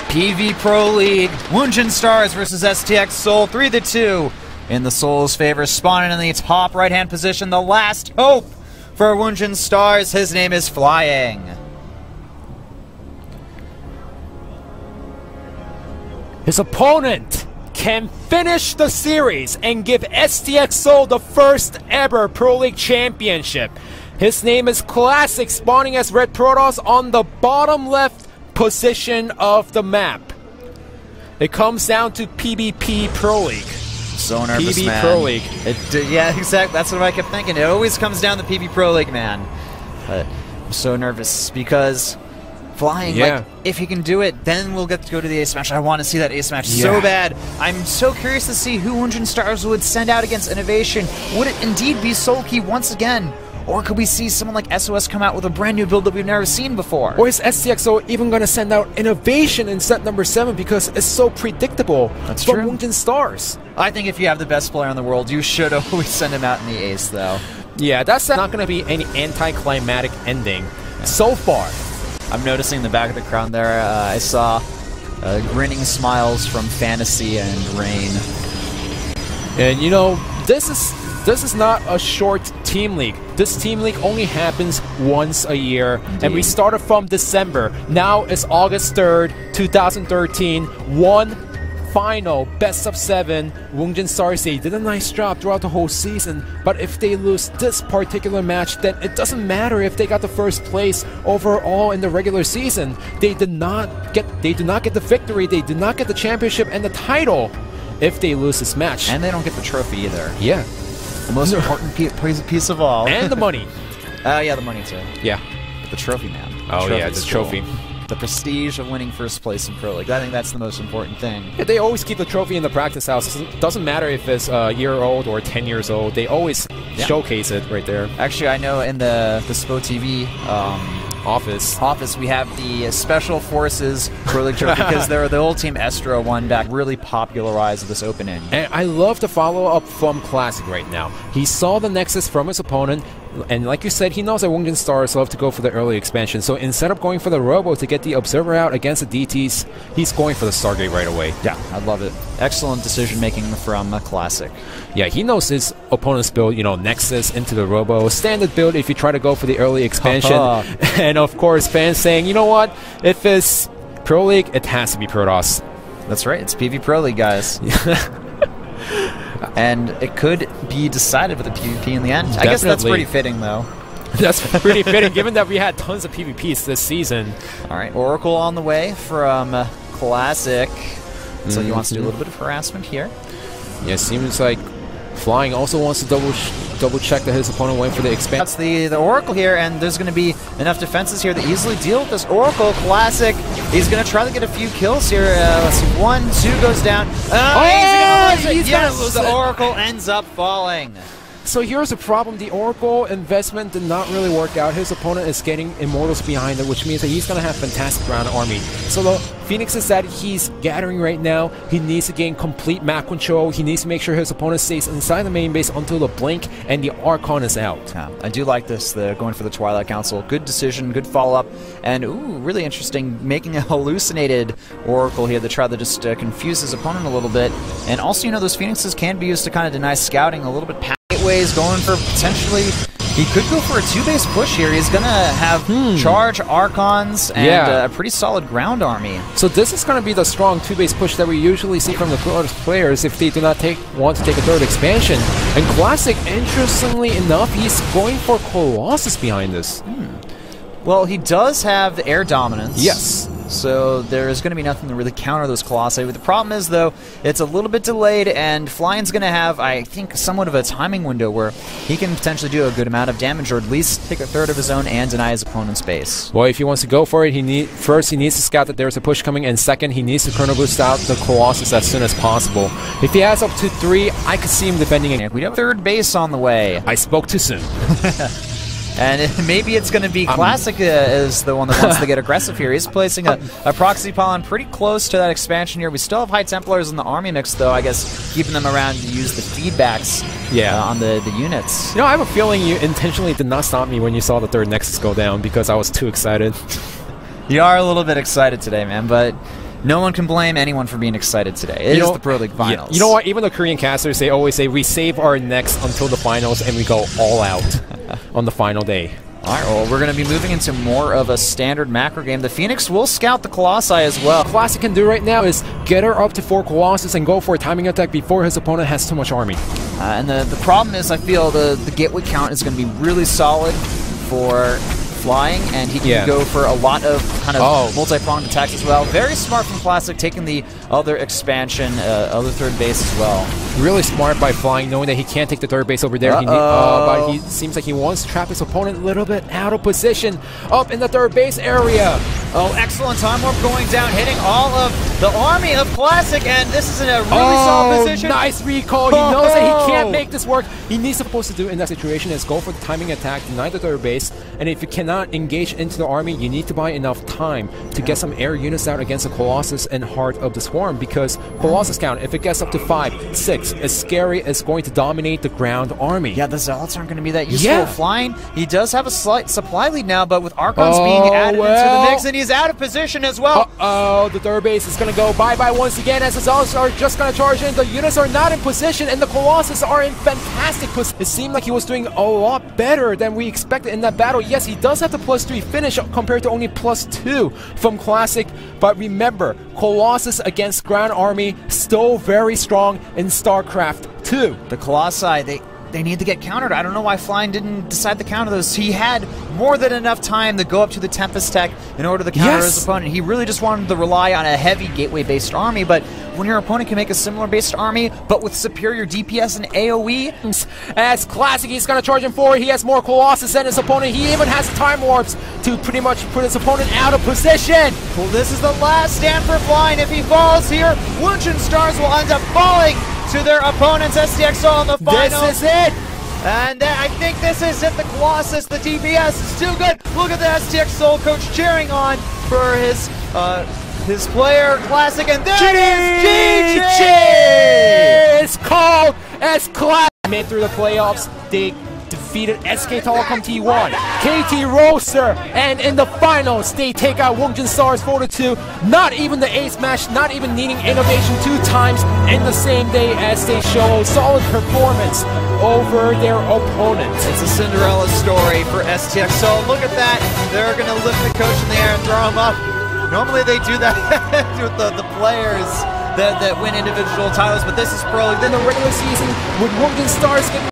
PV Pro League, Woongjin Stars versus STX Seoul, 3-2 in the Seoul's favor. Spawning in the top right-hand position, the last hope for Woongjin Stars. His name is Flying. His opponent can finish the series and give STX Seoul the first ever Pro League championship. His name is Classic, spawning as Red Protoss on the bottom left position of the map. It comes down to PvP Pro League. So nervous, PvP man. Pro League. Yeah, exactly. That's what I kept thinking. It always comes down to PvP Pro League, man. But I'm so nervous because Flying, like, if he can do it, then we'll get to go to the ace match. I want to see that ace match so bad. I'm so curious to see who Woongjin Stars would send out against Innovation. Would it indeed be Soulkey once again? Or could we see someone like SOS come out with a brand new build that we've never seen before? Or is STXO even going to send out Innovation in set number 7 because it's so predictable from Woongjin Stars? I think if you have the best player in the world, you should always send him out in the ace, though. Yeah, that's not going to be any anticlimactic ending so far. I'm noticing in the back of the crowd there, I saw grinning smiles from Fantasy and Rain. And you know, this is not a short team league. This team league only happens once a year. Indeed. And we started from December. Now it's August 3rd, 2013. One final best of 7. Woongjin Stars, they did a nice job throughout the whole season, but if they lose this particular match, then it doesn't matter if they got the first place overall in the regular season. They do not get the victory, they did not get the championship and the title if they lose this match. And they don't get the trophy either. Yeah. The most important piece of all. And the money. Yeah, the money too. Yeah. But the trophy, man. Oh yeah, the trophy. The prestige of winning first place in Pro League. I think that's the most important thing. Yeah, they always keep the trophy in the practice house. It doesn't matter if it's a year old or 10 years old. They always showcase it right there. Actually, I know in the SPL TV office we have the Special Forces Pro League trophy because the old team Estra won back, really popularized this opening. And I love the follow-up from Classic right now. He saw the Nexus from his opponent, and like you said, he knows that Woongjin Stars love to go for the early expansion, so instead of going for the Robo to get the Observer out against the DTs, he's going for the Stargate right away. Yeah, I love it. Excellent decision-making from Classic. Yeah, he knows his opponent's build, you know, Nexus into the Robo. Standard build if you try to go for the early expansion. And of course, fans saying, you know what, if it's Pro League, it has to be Protoss. That's right, it's PvP Pro League, guys. And it could be decided with a PvP in the end. Definitely. I guess that's pretty fitting, though. That's pretty fitting, given that we had tons of PvPs this season. All right, Oracle on the way from Classic. So he wants to do a little bit of harassment here. Yeah, seems like Flying also wants to double check that his opponent went for the expansion. That's the Oracle here, and there's going to be enough defenses here to easily deal with this Oracle. Classic, he's going to try to get a few kills here. Let's see, 1, 2 goes down. He's going to lose it. The Oracle ends up falling. So here's the problem. The Oracle investment did not really work out. His opponent is getting Immortals behind it, which means that he's going to have fantastic ground army. So the Phoenixes that he's gathering right now, he needs to gain complete map control. He needs to make sure his opponent stays inside the main base until the Blink and the Archon is out. Yeah, I do like this, going for the Twilight Council. Good decision, good follow-up, and ooh, really interesting, making a hallucinated Oracle here to try to just confuse his opponent a little bit. And also, you know, those Phoenixes can be used to kind of deny scouting a little bit. Ways going for potentially, he could go for a 2-base push here. He's gonna have charge Archons and a pretty solid ground army. So this is gonna be the strong 2-base push that we usually see from the players if they do not want to take a third expansion. And Classic, interestingly enough, he's going for Colossus behind this. Well, he does have the air dominance. Yes. So there is going to be nothing to really counter those Colossi. But the problem is, though, it's a little bit delayed, and Flying's going to have, I think, somewhat of a timing window where he can potentially do a good amount of damage, or at least take a third of his own and deny his opponent's base. Well, if he wants to go for it, first he needs to scout that there's a push coming, and second, he needs to Chrono Boost out the Colossus as soon as possible. If he has up to 3, I could see him defending it. We have third base on the way. I spoke too soon. And maybe it's going to be Classic is the one that wants to get aggressive here. He's placing a proxy pylon pretty close to that expansion here. We still have High Templars in the army mix, though, I guess, keeping them around to use the feedbacks on the units. You know, I have a feeling you intentionally did not stop me when you saw the third Nexus go down because I was too excited. You are a little bit excited today, man, but no one can blame anyone for being excited today. It is the Pro League Finals. Yeah, you know what? Even the Korean casters, they always say we save our necks until the finals and we go all out on the final day. Alright, well, we're going to be moving into more of a standard macro game. The Phoenix will scout the Colossi as well. Classic can do right now is get her up to 4 Colossus and go for a timing attack before his opponent has too much army. And the problem is, I feel the gateway count is going to be really solid for flying, and he can go for a lot of kind of multi-pronged attacks as well. Very smart from Classic, taking the other expansion, other third base as well. Really smart by flying, knowing that he can't take the third base over there. But he seems like he wants to trap his opponent a little bit out of position, up in the third base area. Oh, excellent time warp going down, hitting all of the army of Classic, and this is in a really solid position. Nice recall. He knows that he can't make this work. He needs supposed to do in that situation is go for the timing attack, deny the third base, and if you cannot engage into the army, you need to buy enough time to get some air units out against the Colossus and Heart of the Swarm, because Colossus count, if it gets up to 5, 6, is scary. It's going to dominate the ground army. Yeah, the Zealots aren't going to be that useful flying. He does have a slight supply lead now, but with Archons being added into the mix, and he's out of position as well. The third base is going to go bye-bye once again, as the Zealots are just going to charge in. The units are not in position, and the Colossus are in fantastic position. It seemed like he was doing a lot better than we expected in that battle. Yes, he does have the +3 finish compared to only +2 from Classic, but remember, Colossus against ground army still very strong in StarCraft2. The Colossi, they need to get countered. I don't know why Flying didn't decide to counter those. He had more than enough time to go up to the Tempest Tech in order to counter his opponent. He really just wanted to rely on a heavy gateway-based army, but when your opponent can make a similar-based army, but with superior DPS and AoE... As Classic, he's going to charge him forward. He has more Colossus than his opponent. He even has time warps to pretty much put his opponent out of position. Well, this is the last stand for Flying. If he falls here, Wunchin Stars will end up falling to their opponents. STXL in the final. This is it. And I think this is it. The Colossus, the DPS is too good. Look at the STX Soul coach cheering on for his player, Classic, and there it is, GG! It's called as Classic. Made through the playoffs. They defeated SK Telecom T1, KT Roaster, and in the finals, they take out Wunchin Stars 4-2. Not even the ace match, not even needing innovation 2 times in the same day, as they show solid performance over their opponents. It's a Cinderella story for STXL. Look at that. They're going to lift the coach in the air and throw him up. Normally they do that with the players that win individual titles, but this is Pro League. In the regular season, with Wunchin Stars getting